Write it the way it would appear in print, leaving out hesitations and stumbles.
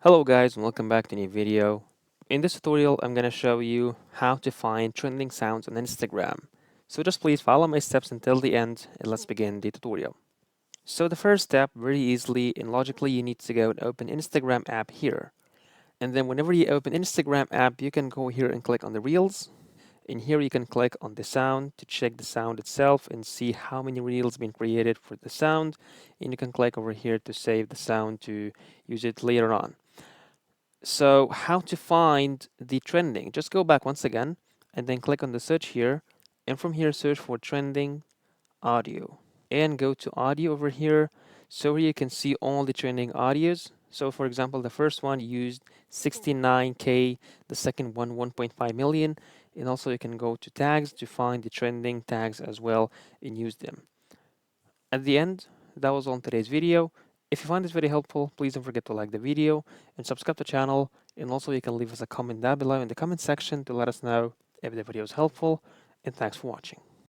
Hello guys and welcome back to a new video. In this tutorial I'm going to show you how to find trending sounds on Instagram. So just please follow my steps until the end and let's begin the tutorial. So the first step, very easily and logically, you need to go and open Instagram app here. And then whenever you open Instagram app, you can go here and click on the Reels. In here you can click on the sound to check the sound itself and see how many reels been created for the sound. And you can click over here to save the sound to use it later on. So how to find the trending? Just go back once again and then click on the search here. And from here, search for trending audio and go to audio over here. So here you can see all the trending audios. So for example, the first one used 69K, the second one 1.5 million. And also you can go to tags to find the trending tags as well and use them. At the end, that was all in today's video. If you find this video helpful, please don't forget to like the video and subscribe to the channel. And also you can leave us a comment down below in the comment section to let us know if the video is helpful. And thanks for watching.